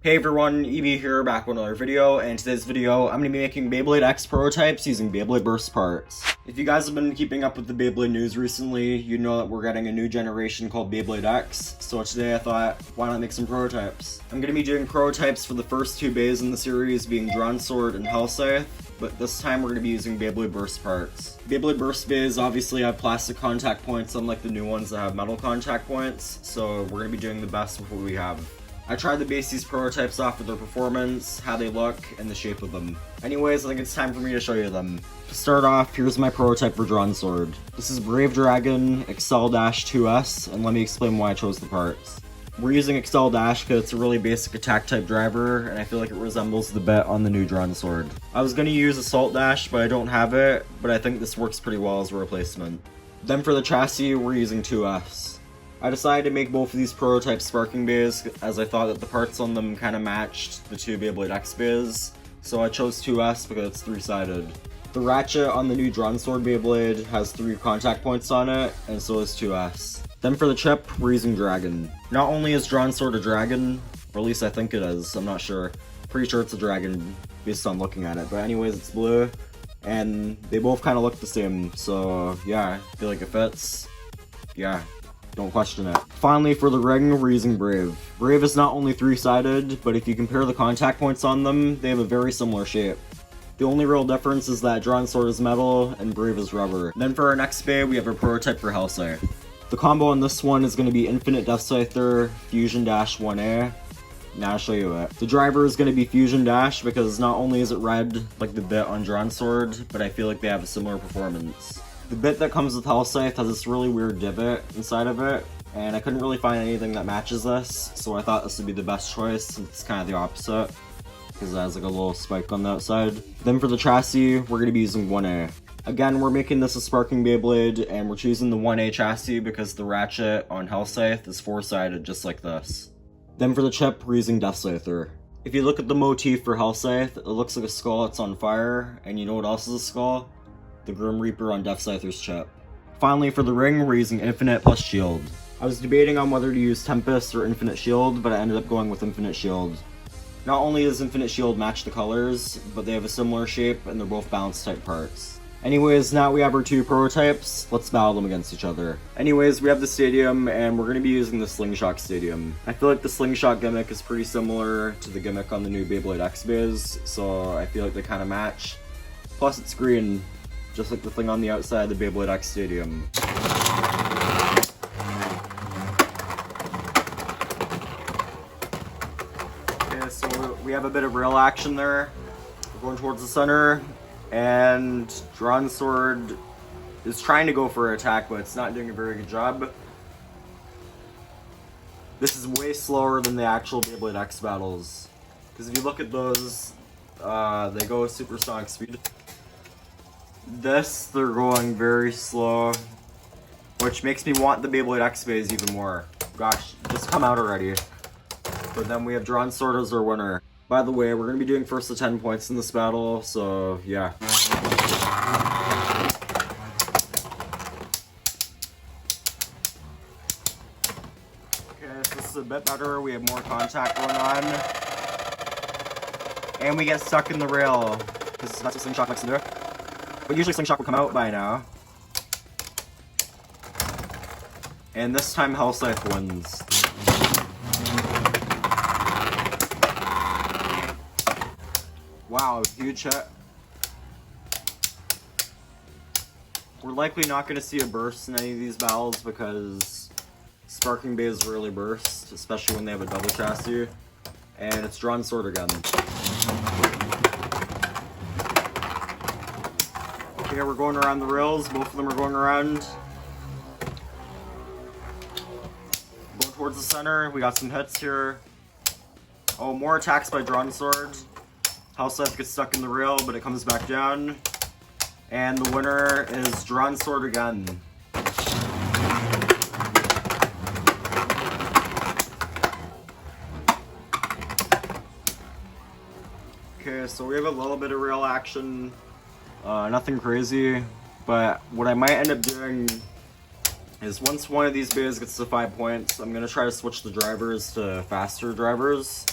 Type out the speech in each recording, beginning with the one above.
Hey everyone, EB here, back with another video, and in today's video, I'm going to be making Beyblade X prototypes using Beyblade Burst parts. If you guys have been keeping up with the Beyblade news recently, you know that we're getting a new generation called Beyblade X, so today I thought, why not make some prototypes? I'm going to be doing prototypes for the first two bays in the series, being Drawn Sword and Hellscythe, but this time we're going to be using Beyblade Burst parts. Beyblade Burst bays obviously have plastic contact points, unlike the new ones that have metal contact points, so we're going to be doing the best with what we have. I tried to base these prototypes off of their performance, how they look, and the shape of them. Anyways, I think it's time for me to show you them. To start off, here's my prototype for Drawn Sword. This is Brave Dragon Excel-2S, and let me explain why I chose the parts. We're using Excel Dash because it's a really basic attack type driver, and I feel like it resembles the bit on the new Drawn Sword. I was going to use Assault Dash, but I don't have it, but I think this works pretty well as a replacement. Then for the chassis, we're using 2S. I decided to make both of these prototype sparking bays as I thought that the parts on them kind of matched the two Beyblade X bays, so I chose 2S because it's three-sided. The ratchet on the new Drawn Sword Beyblade has 3 contact points on it, and so is 2S. Then for the chip, we're using Dragon. Not only is Drawn Sword a dragon, or at least I think it is, I'm not sure. Pretty sure it's a dragon based on looking at it, but anyways, it's blue, and they both kind of look the same, so yeah, I feel like it fits. Yeah. Don't question it. Finally, for the ring, we're using Brave. Brave is not only three-sided, but if you compare the contact points on them, they have a very similar shape. The only real difference is that Drawn Sword is metal and Brave is rubber. Then for our next bay, we have a prototype for Hellscythe. The combo on this one is going to be Infinite Death Scyther, Fusion Dash 1A. Now I'll show you it. The driver is going to be Fusion Dash because not only is it red, like the bit on Drawn Sword, but I feel like they have a similar performance. The bit that comes with Hellscythe has this really weird divot inside of it, and I couldn't really find anything that matches this, so I thought this would be the best choice since it's kind of the opposite, because it has like a little spike on the outside. Then for the chassis, we're going to be using 1A. Again, we're making this a Sparking Beyblade, and we're choosing the 1A chassis because the ratchet on Hellscythe is 4-sided just like this. Then for the chip, we're using Death Scyther. If you look at the motif for Hellscythe, it looks like a skull that's on fire, and you know what else is a skull? The Grim Reaper on Death Scyther's chip. Finally, for the ring, we're using Infinite plus Shield. I was debating on whether to use Tempest or Infinite Shield, but I ended up going with Infinite Shield. Not only does Infinite Shield match the colors, but they have a similar shape and they're both balance type parts. Anyways, now we have our two prototypes, let's battle them against each other. Anyways, we have the stadium, and we're going to be using the Slingshot Stadium. I feel like the Slingshot gimmick is pretty similar to the gimmick on the new Beyblade X bays, so I feel like they kind of match. Plus it's green, just like the thing on the outside of the Beyblade X Stadium. Okay, so we have a bit of rail action there. We're going towards the center, and Drawn Sword is trying to go for an attack, but it's not doing a very good job. This is way slower than the actual Beyblade X battles, because if you look at those, they go supersonic speed. This, they're going very slow, which makes me want the Beyblade X bays even more. Gosh, just come out already. But then we have Drawn Sword as our winner. By the way, we're going to be doing first to 10 points in this battle, so yeah. Okay, so this is a bit better. We have more contact going on. And we get stuck in the rail, because that's what Slingshot likes to do. But usually Slingshot will come out by now. And this time Hellscythe wins. Wow, huge hit. We're likely not going to see a burst in any of these battles because Sparking Bays rarely burst, especially when they have a double chassis. And it's Drawn Sword again. Okay, we're going around the rails. Both of them are going around. Going towards the center. We got some hits here. Oh, more attacks by Drawn Sword. Hellscythe gets stuck in the rail, but it comes back down. And the winner is Drawn Sword again. Okay, so we have a little bit of rail action. Nothing crazy, but what I might end up doing is once one of these bays gets to 5 points, I'm going to try to switch the drivers to faster drivers,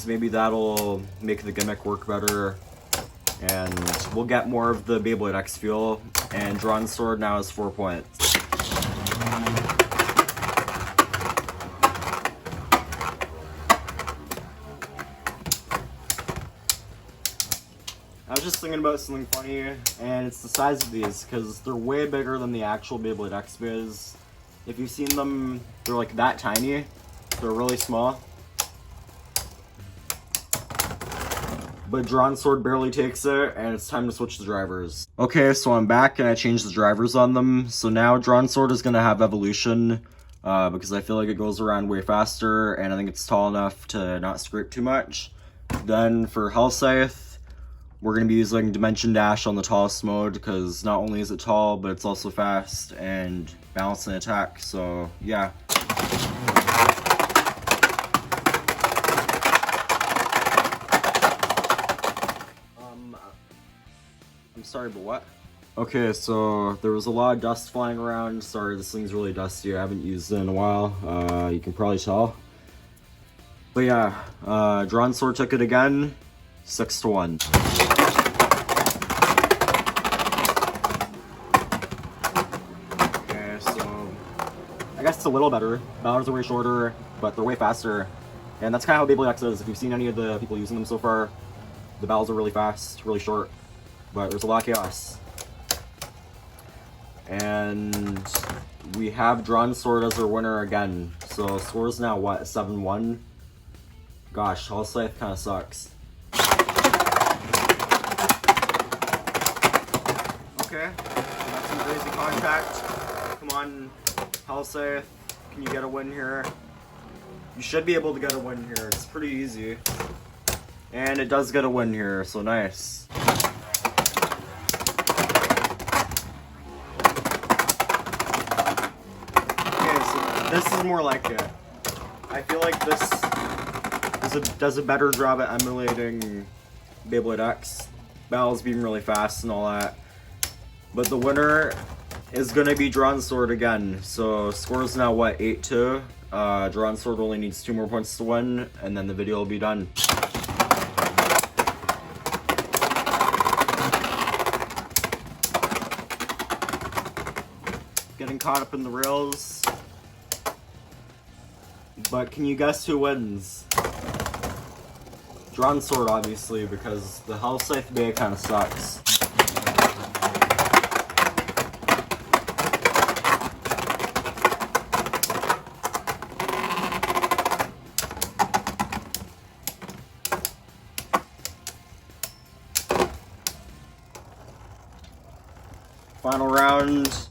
maybe that'll make the gimmick work better. And we'll get more of the Beyblade X feel. And Drawn Sword now has 4 points. I was just thinking about something funny, and it's the size of these, because they're way bigger than the actual Beyblade X Biz. If you've seen them, they're like that tiny. They're really small. But Drawn Sword barely takes it, and it's time to switch the drivers. Okay, so I'm back, and I changed the drivers on them. So now Drawn Sword is going to have evolution, because I feel like it goes around way faster, and I think it's tall enough to not scrape too much. Then for Hell Scythe, we're going to be using Dimension Dash on the tallest mode, because not only is it tall, but it's also fast and balance and attack, so yeah. I'm sorry, but what? Okay, so there was a lot of dust flying around. Sorry, this thing's really dusty. I haven't used it in a while. You can probably tell. But yeah, Drawn Sword took it again, 6-1. I guess it's a little better. Battles are way shorter, but they're way faster. And that's kind of how Beyblade X is. If you've seen any of the people using them so far, the battles are really fast, really short, but there's a lot of chaos. And we have Drawn Sword as our winner again. So score's now what, 7-1? Gosh, Hell Scythe kind of sucks. Okay, that's some crazy contact. Come on, Hell Scythe, can you get a win here? You should be able to get a win here. It's pretty easy. And it does get a win here, so nice. Okay, so this is more like it. I feel like this does a better job at emulating Beyblade X. Battles being really fast and all that. But the winner is gonna be Drawn Sword again. So score's now what, 8-2? Drawn Sword only needs 2 more points to win, and then the video will be done. Getting caught up in the rails. But can you guess who wins? Drawn Sword, obviously, because the Hell Scythe Bay kind of sucks. Final round,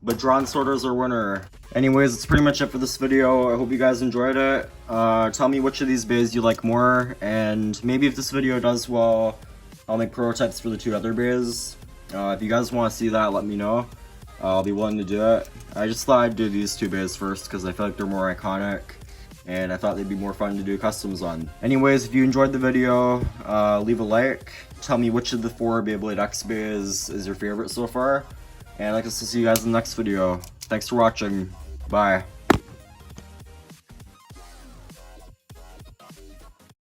but Drawn Sword is our winner. Anyways, that's pretty much it for this video. I hope you guys enjoyed it. Tell me which of these bays you like more, and maybe if this video does well, I'll make prototypes for the 2 other bays. If you guys want to see that, let me know. I'll be willing to do it. I just thought I'd do these 2 bays first because I feel like they're more iconic, and I thought they'd be more fun to do customs on. Anyways, if you enjoyed the video, leave a like. Tell me which of the 4 Beyblade X bays is your favorite so far. And I guess I'll see you guys in the next video. Thanks for watching. Bye.